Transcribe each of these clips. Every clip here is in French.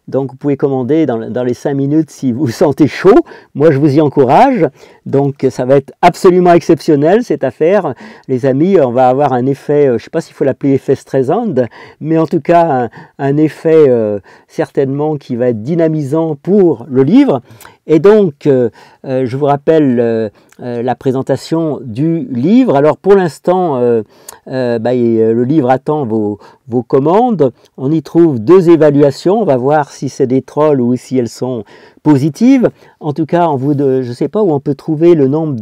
Donc vous pouvez commander dans les 5 minutes si vous vous sentez chaud. Moi je vous y encourage. Donc ça va être absolument exceptionnel cette affaire. Les amis, on va avoir un effet, je ne sais pas s'il faut l'appeler effet Streisand, mais en tout cas un effet certainement qui va être dynamisant pour le livre. Et donc, je vous rappelle la présentation du livre. Alors pour l'instant, le livre attend vos commandes. On y trouve 2 évaluations. On va voir si c'est des trolls ou si elles sont positives. En tout cas, je ne sais pas où on peut trouver le nombre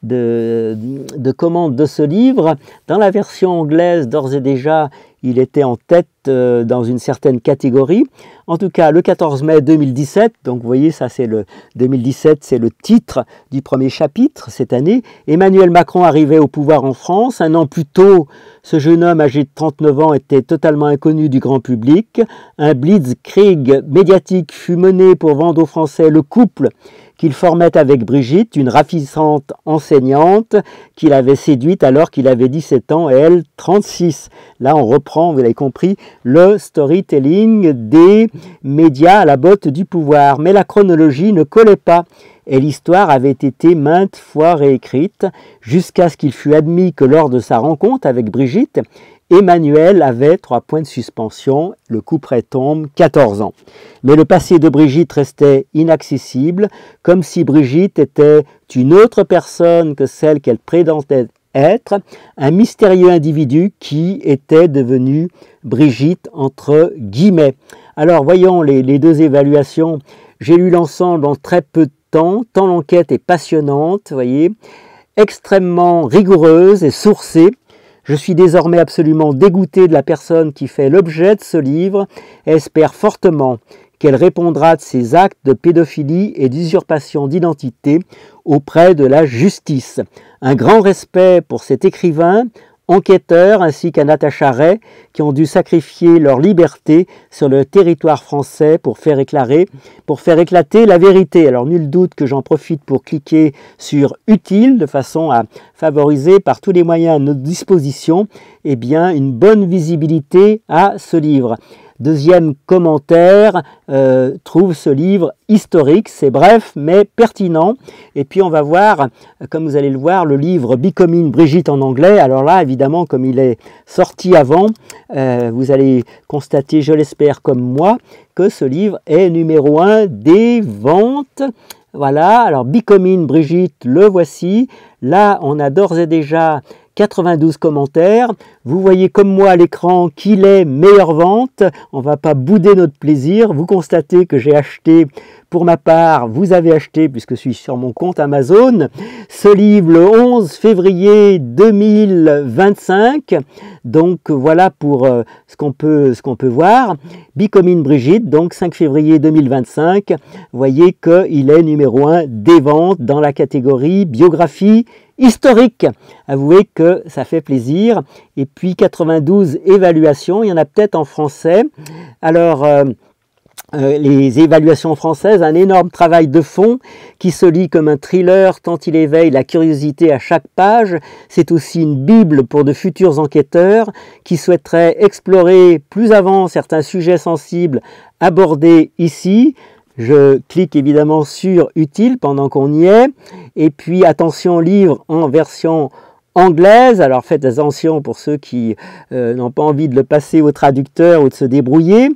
de commandes de ce livre. Dans la version anglaise, d'ores et déjà, il était en tête dans une certaine catégorie. En tout cas, le 14 mai 2017, donc vous voyez, ça c'est le 2017, c'est le titre du premier chapitre cette année. Emmanuel Macron arrivait au pouvoir en France. 1 an plus tôt, ce jeune homme âgé de 39 ans était totalement inconnu du grand public. Un blitzkrieg médiatique fut mené pour vendre aux Français le couple qu'il formait avec Brigitte, une ravissante enseignante qu'il avait séduite alors qu'il avait 17 ans et elle 36. Là, on reprend, vous l'avez compris, le storytelling des médias à la botte du pouvoir. Mais la chronologie ne collait pas et l'histoire avait été maintes fois réécrite jusqu'à ce qu'il fût admis que lors de sa rencontre avec Brigitte, Emmanuel avait 3 points de suspension, le couperet tombe, 14 ans. Mais le passé de Brigitte restait inaccessible, comme si Brigitte était une autre personne que celle qu'elle prétendait être, un mystérieux individu qui était devenu Brigitte entre guillemets. Alors voyons les 2 évaluations. J'ai lu l'ensemble en très peu de temps, tant l'enquête est passionnante, voyez, extrêmement rigoureuse et sourcée. Je suis désormais absolument dégoûté de la personne qui fait l'objet de ce livre et espère fortement qu'elle répondra de ses actes de pédophilie et d'usurpation d'identité auprès de la justice. Un grand respect pour cet écrivain, enquêteur ainsi qu'à Natacha Ray qui ont dû sacrifier leur liberté sur le territoire français pour faire éclater la vérité. Alors nul doute que j'en profite pour cliquer sur utile de façon à favoriser par tous les moyens à notre disposition une bonne visibilité à ce livre. Deuxième commentaire, trouve ce livre historique, c'est bref mais pertinent. Et puis on va voir, comme vous allez le voir, le livre Becoming Brigitte en anglais. Alors là, évidemment, comme il est sorti avant, vous allez constater, je l'espère comme moi, que ce livre est numéro 1 des ventes. Voilà, alors Becoming Brigitte, le voici. Là, on a d'ores et déjà 92 commentaires. Vous voyez comme moi à l'écran qu'il est meilleure vente. On ne va pas bouder notre plaisir. Vous constatez que j'ai acheté, pour ma part, vous avez acheté, puisque je suis sur mon compte Amazon, ce livre le 11 février 2025. Donc voilà pour ce qu'on peut voir. Becoming Brigitte, donc 5 février 2025. Vous voyez qu'il est numéro 1 des ventes dans la catégorie biographie historique. Avouez que ça fait plaisir. Et puis 92 évaluations, il y en a peut-être en français. Alors, les évaluations françaises, un énorme travail de fond qui se lit comme un thriller tant il éveille la curiosité à chaque page. C'est aussi une bible pour de futurs enquêteurs qui souhaiteraient explorer plus avant certains sujets sensibles abordés ici. Je clique évidemment sur utile pendant qu'on y est. Et puis attention, livre en version anglaise. Alors faites attention pour ceux qui n'ont pas envie de le passer au traducteur ou de se débrouiller.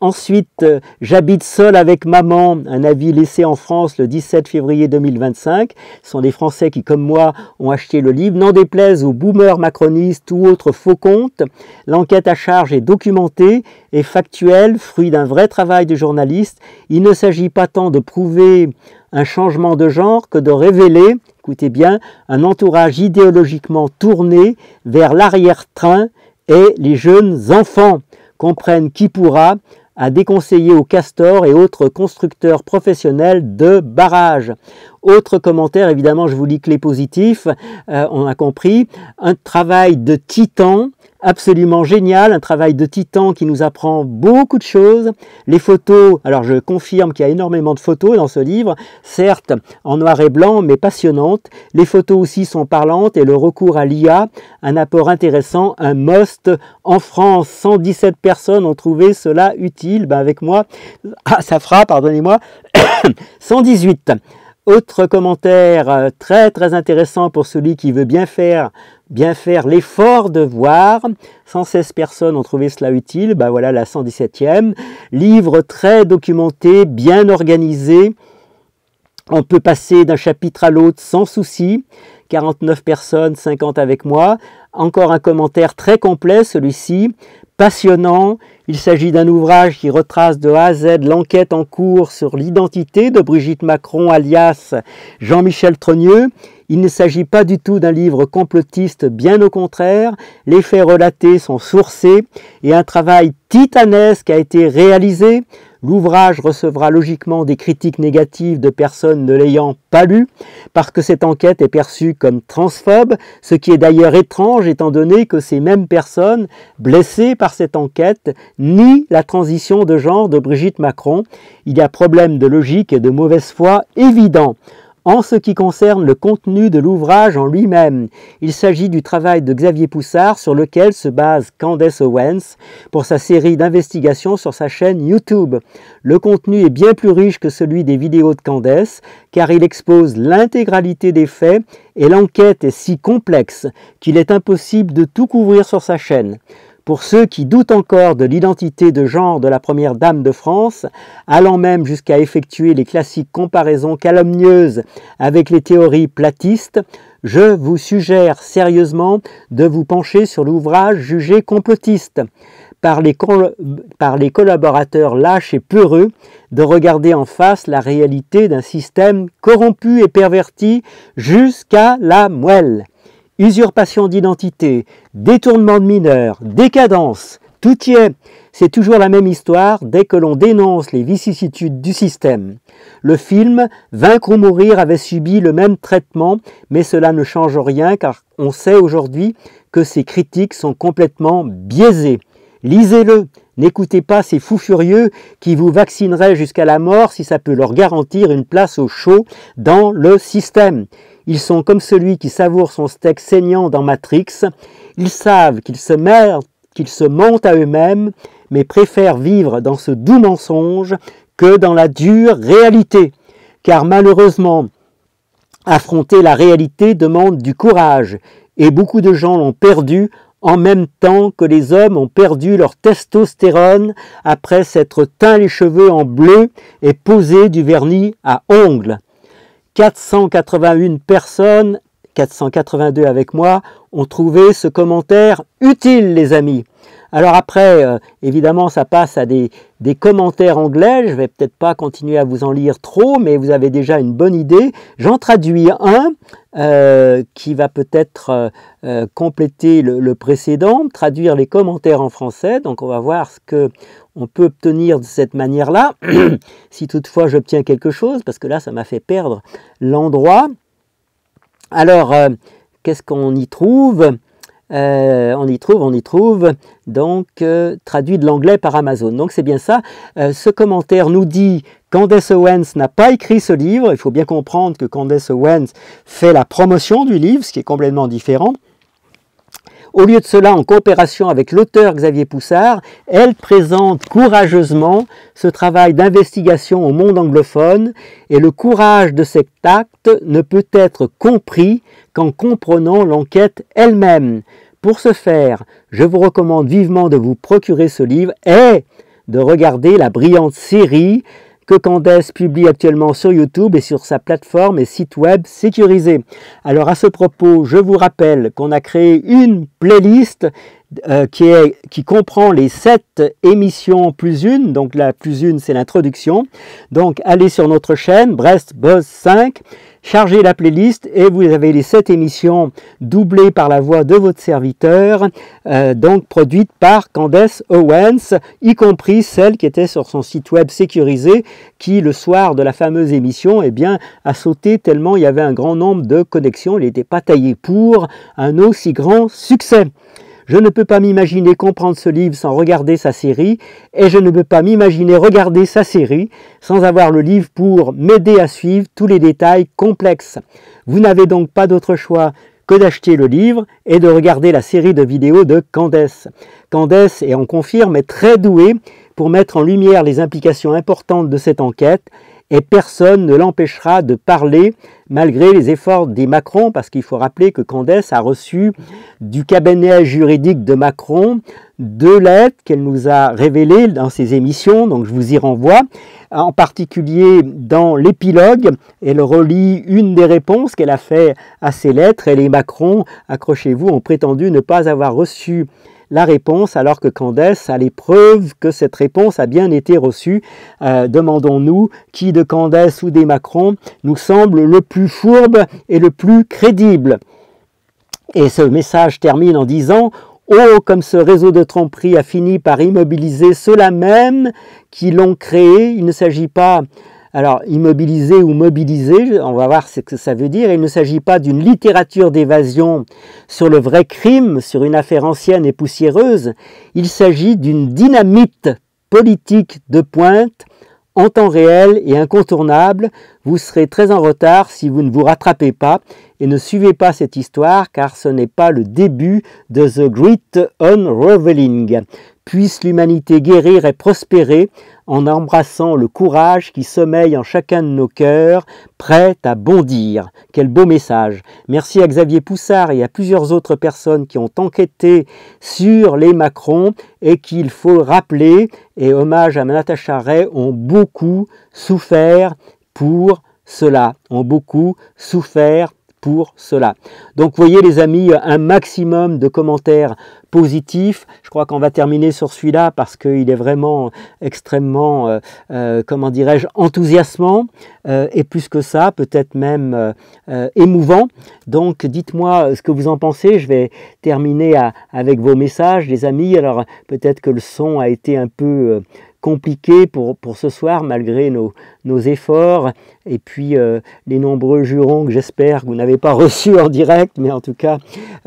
Ensuite, j'habite seul avec maman, un avis laissé en France le 17 février 2025. Ce sont des Français qui, comme moi, ont acheté le livre. N'en déplaise aux boomers macronistes ou autres faux comptes, l'enquête à charge est documentée et factuelle, fruit d'un vrai travail de journaliste. Il ne s'agit pas tant de prouver un changement de genre que de révéler, écoutez bien, un entourage idéologiquement tourné vers l'arrière-train et les jeunes enfants comprennent qui pourra à déconseiller aux castors et autres constructeurs professionnels de barrages. Autre commentaire, évidemment, je vous lis que les positifs, on a compris, un travail de titan, absolument génial, un travail de titan qui nous apprend beaucoup de choses. Les photos, alors je confirme qu'il y a énormément de photos dans ce livre, certes en noir et blanc, mais passionnantes. Les photos aussi sont parlantes et le recours à l'IA, un apport intéressant, un must. En France, 117 personnes ont trouvé cela utile. Ben avec moi, ça fera, pardonnez-moi, 118. Autre commentaire très intéressant pour celui qui veut bien faire l'effort de voir. 116 personnes ont trouvé cela utile. Ben voilà la 117e. Livre très documenté, bien organisé. On peut passer d'un chapitre à l'autre sans souci. 49 personnes, 50 avec moi. Encore un commentaire très complet, celui-ci. Passionnant. Il s'agit d'un ouvrage qui retrace de A à Z l'enquête en cours sur l'identité de Brigitte Macron alias Jean-Michel Trogneux. Il ne s'agit pas du tout d'un livre complotiste, bien au contraire. Les faits relatés sont sourcés et un travail titanesque a été réalisé. L'ouvrage recevra logiquement des critiques négatives de personnes ne l'ayant pas lu, parce que cette enquête est perçue comme transphobe, ce qui est d'ailleurs étrange étant donné que ces mêmes personnes, blessées par cette enquête, nient la transition de genre de Brigitte Macron. Il y a problème de logique et de mauvaise foi évident. En ce qui concerne le contenu de l'ouvrage en lui-même, il s'agit du travail de Xavier Poussard sur lequel se base Candace Owens pour sa série d'investigations sur sa chaîne YouTube. Le contenu est bien plus riche que celui des vidéos de Candace car il expose l'intégralité des faits et l'enquête est si complexe qu'il est impossible de tout couvrir sur sa chaîne. Pour ceux qui doutent encore de l'identité de genre de la première dame de France, allant même jusqu'à effectuer les classiques comparaisons calomnieuses avec les théories platistes, je vous suggère sérieusement de vous pencher sur l'ouvrage jugé complotiste par les collaborateurs lâches et peureux de regarder en face la réalité d'un système corrompu et perverti jusqu'à la moelle. Usurpation d'identité, détournement de mineurs, décadence, tout y est. C'est toujours la même histoire dès que l'on dénonce les vicissitudes du système. Le film « Vaincre ou mourir » avait subi le même traitement, mais cela ne change rien car on sait aujourd'hui que ces critiques sont complètement biaisées. Lisez-le, n'écoutez pas ces fous furieux qui vous vaccineraient jusqu'à la mort si ça peut leur garantir une place au chaud dans le système. Ils sont comme celui qui savoure son steak saignant dans Matrix. Ils savent qu'ils se mentent à eux-mêmes, mais préfèrent vivre dans ce doux mensonge que dans la dure réalité. Car malheureusement, affronter la réalité demande du courage, et beaucoup de gens l'ont perdu en même temps que les hommes ont perdu leur testostérone après s'être teint les cheveux en bleu et posé du vernis à ongles. 481 personnes, 482 avec moi, ont trouvé ce commentaire utile, les amis. Alors après, évidemment, ça passe à des commentaires anglais. Je vais peut-être pas continuer à vous en lire trop, mais vous avez déjà une bonne idée. J'en traduis un qui va peut-être compléter le précédent, traduire les commentaires en français. Donc on va voir ce que on peut obtenir de cette manière-là, si toutefois j'obtiens quelque chose, parce que là, ça m'a fait perdre l'endroit. Alors, qu'est-ce qu'on y trouve ? On y trouve donc traduit de l'anglais par Amazon. Donc c'est bien ça. Ce commentaire nous dit Candace Owens n'a pas écrit ce livre. Il faut bien comprendre que Candace Owens fait la promotion du livre, ce qui est complètement différent. Au lieu de cela, en coopération avec l'auteur Xavier Poussard, elle présente courageusement ce travail d'investigation au monde anglophone et le courage de cet acte ne peut être compris qu'en comprenant l'enquête elle-même. Pour ce faire, je vous recommande vivement de vous procurer ce livre et de regarder la brillante série que Candace publie actuellement sur YouTube et sur sa plateforme et site web sécurisé. Alors à ce propos, je vous rappelle qu'on a créé une playlist qui comprend les 7 émissions plus une, donc la plus une c'est l'introduction. Donc allez sur notre chaîne Brest Buzz 5, chargez la playlist et vous avez les 7 émissions doublées par la voix de votre serviteur, donc produites par Candace Owens, y compris celle qui était sur son site web sécurisé, qui le soir de la fameuse émission eh bien, a sauté tellement il y avait un grand nombre de connexions, il n'était pas taillé pour un aussi grand succès. Je ne peux pas m'imaginer comprendre ce livre sans regarder sa série, et je ne peux pas m'imaginer regarder sa série sans avoir le livre pour m'aider à suivre tous les détails complexes. Vous n'avez donc pas d'autre choix que d'acheter le livre et de regarder la série de vidéos de Candace. Candace, et on confirme, est très douée pour mettre en lumière les implications importantes de cette enquête, et personne ne l'empêchera de parler malgré les efforts des Macron, parce qu'il faut rappeler que Candace a reçu du cabinet juridique de Macron 2 lettres qu'elle nous a révélées dans ses émissions, donc je vous y renvoie. En particulier dans l'épilogue, elle relie une des réponses qu'elle a fait à ces lettres, et les Macron, accrochez-vous, ont prétendu ne pas avoir reçu la réponse, alors que Candace a les preuves que cette réponse a bien été reçue. Demandons-nous qui de Candace ou des Macron nous semble le plus fourbe et le plus crédible. Et ce message termine en disant « Oh, comme ce réseau de tromperie a fini par immobiliser ceux-là même qui l'ont créé. Il ne s'agit pas... » Alors, immobiliser ou mobiliser, on va voir ce que ça veut dire. Il ne s'agit pas d'une littérature d'évasion sur le vrai crime, sur une affaire ancienne et poussiéreuse. Il s'agit d'une dynamite politique de pointe, en temps réel et incontournable. Vous serez très en retard si vous ne vous rattrapez pas et ne suivez pas cette histoire, car ce n'est pas le début de The Great Unraveling. Puisse l'humanité guérir et prospérer en embrassant le courage qui sommeille en chacun de nos cœurs, prêt à bondir. Quel beau message. Merci à Xavier Poussard et à plusieurs autres personnes qui ont enquêté sur les Macron et qu'il faut rappeler, et hommage à Natacha Ray, ont beaucoup souffert pour cela. Ont beaucoup souffert pour cela. Donc vous voyez les amis, un maximum de commentaires positifs. Je crois qu'on va terminer sur celui-là parce qu'il est vraiment extrêmement, comment dirais-je, enthousiasmant et plus que ça, peut-être même émouvant. Donc dites-moi ce que vous en pensez. Je vais terminer avec vos messages, les amis. Alors peut-être que le son a été un peu compliqué pour ce soir malgré nos efforts et puis les nombreux jurons que j'espère que vous n'avez pas reçus en direct, mais en tout cas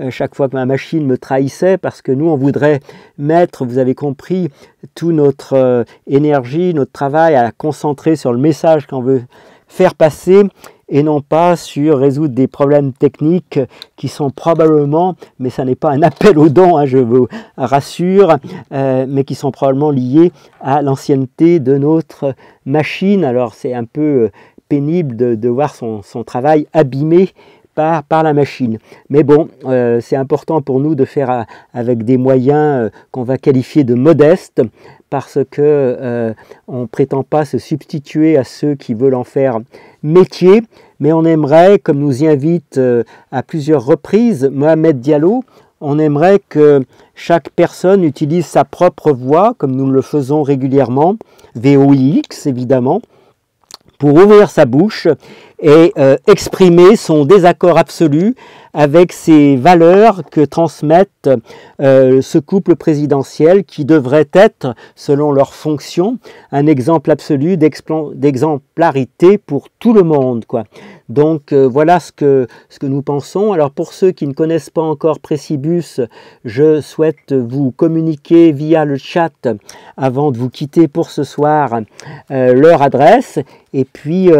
chaque fois que ma machine me trahissait, parce que nous on voudrait mettre, vous avez compris, toute notre énergie, notre travail à la concentrer sur le message qu'on veut faire passer et non pas sur résoudre des problèmes techniques qui sont probablement, mais ça n'est pas un appel aux dons, hein, je vous rassure, mais qui sont probablement liés à l'ancienneté de notre machine. Alors c'est un peu pénible de voir son travail abîmé par la machine. Mais bon, c'est important pour nous de faire avec des moyens qu'on va qualifier de modestes, parce que on ne prétend pas se substituer à ceux qui veulent en faire métier, mais on aimerait, comme nous y invite à plusieurs reprises Mohamed Diallo, on aimerait que chaque personne utilise sa propre voix, comme nous le faisons régulièrement, VOIX évidemment, pour ouvrir sa bouche et exprimer son désaccord absolu avec ces valeurs que transmettent ce couple présidentiel qui devrait être, selon leur fonction, un exemple absolu d'exemplarité pour tout le monde, quoi. Donc voilà ce que nous pensons. Alors pour ceux qui ne connaissent pas encore Précibus, je souhaite vous communiquer via le chat, avant de vous quitter pour ce soir, leur adresse. Et puis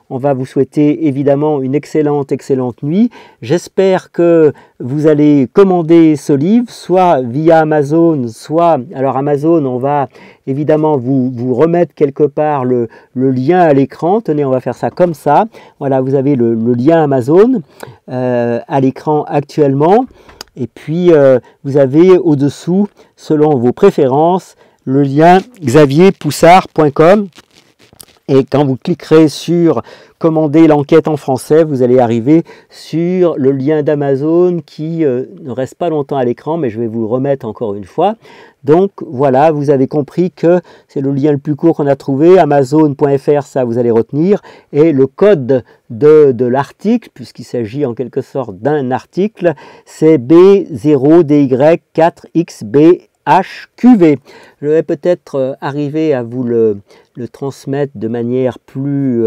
on va vous souhaiter évidemment une excellente nuit. J'espère que vous allez commander ce livre, soit via Amazon, soit... Alors Amazon, on va évidemment vous remettre quelque part le lien à l'écran. Tenez, on va faire ça comme ça. Voilà, vous avez le lien Amazon à l'écran actuellement. Et puis, vous avez au-dessous, selon vos préférences, le lien xavierpoussard.com. Et quand vous cliquerez sur « Commander l'enquête en français », vous allez arriver sur le lien d'Amazon qui ne reste pas longtemps à l'écran, mais je vais vous le remettre encore une fois. Donc voilà, vous avez compris que c'est le lien le plus court qu'on a trouvé, amazon.fr, ça vous allez retenir, et le code de l'article, puisqu'il s'agit en quelque sorte d'un article, c'est B0DY4XBHQV. Je vais peut-être arriver à vous le transmettre de manière plus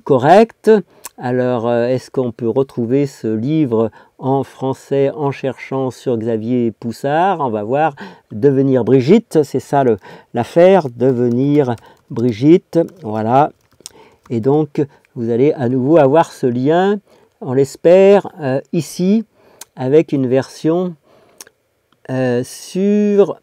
correcte. Alors, est-ce qu'on peut retrouver ce livre en français en cherchant sur Xavier Poussard. On va voir devenir Brigitte, c'est ça l'affaire, devenir Brigitte, voilà. Et donc vous allez à nouveau avoir ce lien, on l'espère, ici, avec une version sur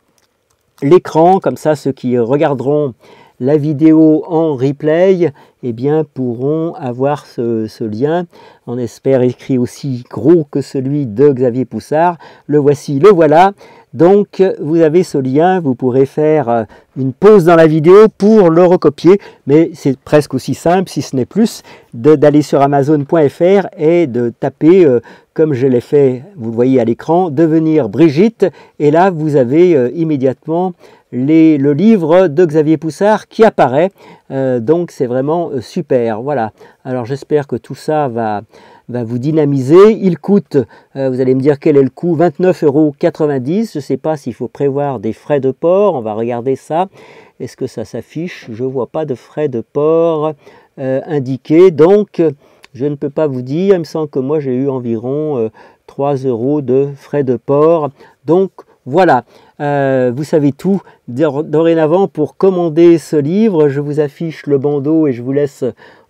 l'écran, comme ça ceux qui regarderont la vidéo en replay eh bien, pourront avoir ce lien. On espère écrit aussi gros que celui de Xavier Poussard. Le voici, le voilà. Donc vous avez ce lien, vous pourrez faire une pause dans la vidéo pour le recopier, mais c'est presque aussi simple, si ce n'est plus, d'aller sur Amazon.fr et de taper, comme je l'ai fait, vous le voyez à l'écran, devenir Brigitte, et là vous avez immédiatement le livre de Xavier Poussard qui apparaît, donc c'est vraiment super. Voilà, alors j'espère que tout ça va vous dynamiser. Il coûte, vous allez me dire quel est le coût, 29,90 €. Je ne sais pas s'il faut prévoir des frais de port, on va regarder ça. Est-ce que ça s'affiche? Je ne vois pas de frais de port indiqués, donc je ne peux pas vous dire. Il me semble que moi j'ai eu environ 3 € de frais de port. Donc voilà, vous savez tout dorénavant pour commander ce livre. Je vous affiche le bandeau et je vous laisse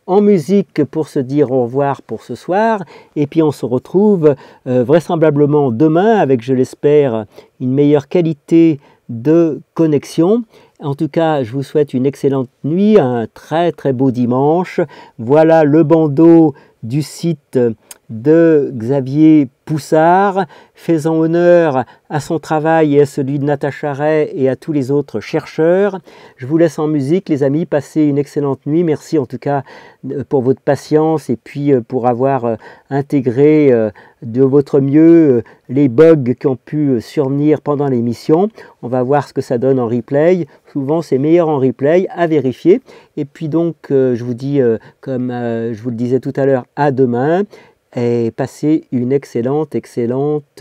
en musique pour se dire au revoir pour ce soir. Et puis on se retrouve vraisemblablement demain avec, je l'espère, une meilleure qualité de connexion. En tout cas, je vous souhaite une excellente nuit, un très très beau dimanche. Voilà le bandeau du site de Xavier Poussard, faisant honneur à son travail et à celui de Natacha Ray et à tous les autres chercheurs. Je vous laisse en musique, les amis, passez une excellente nuit. Merci en tout cas pour votre patience et puis pour avoir intégré de votre mieux les bugs qui ont pu survenir pendant l'émission. On va voir ce que ça donne en replay. Souvent c'est meilleur en replay, à vérifier. Et puis donc je vous dis, comme je vous le disais tout à l'heure, à demain. Et passez une excellente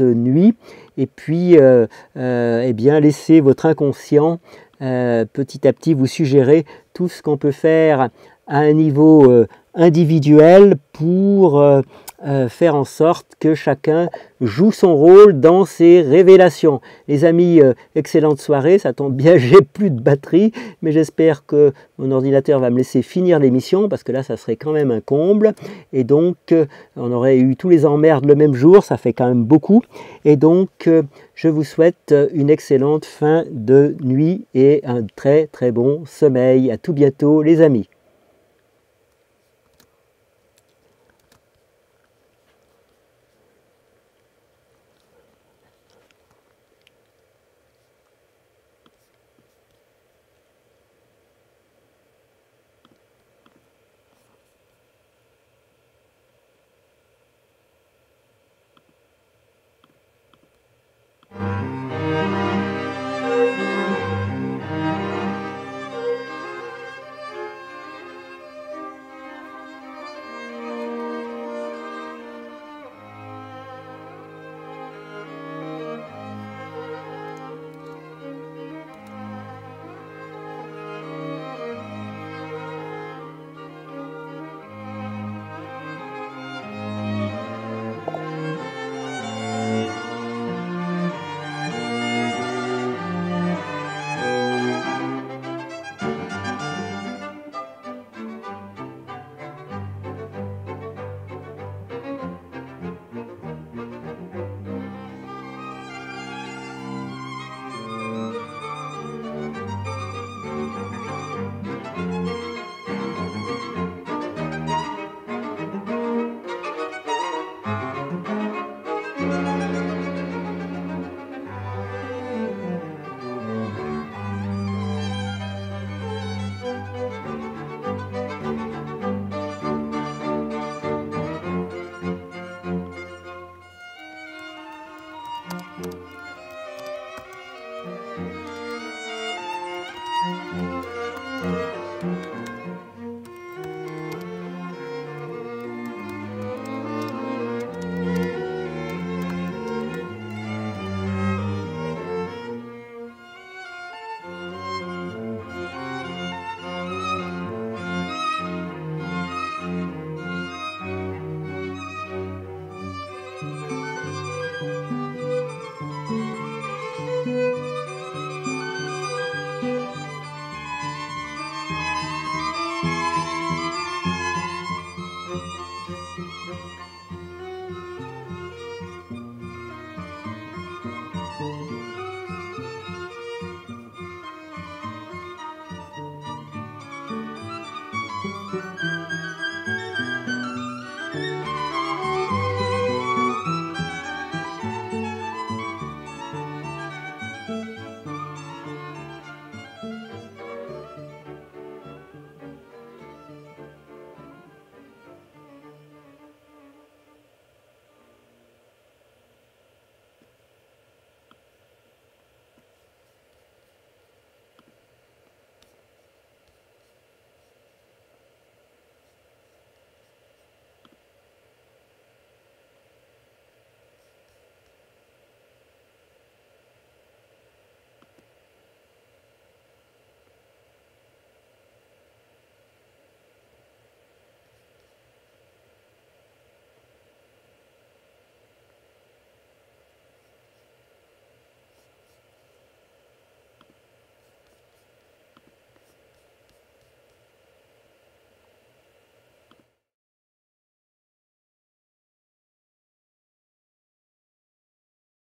nuit. Et puis, eh bien, laissez votre inconscient petit à petit vous suggérer tout ce qu'on peut faire à un niveau individuel pour faire en sorte que chacun joue son rôle dans ses révélations. Les amis, excellente soirée, ça tombe bien, j'ai plus de batterie, mais j'espère que mon ordinateur va me laisser finir l'émission, parce que là, ça serait quand même un comble, et donc, on aurait eu tous les emmerdes le même jour, ça fait quand même beaucoup, et donc, je vous souhaite une excellente fin de nuit, et un très très bon sommeil. À tout bientôt, les amis.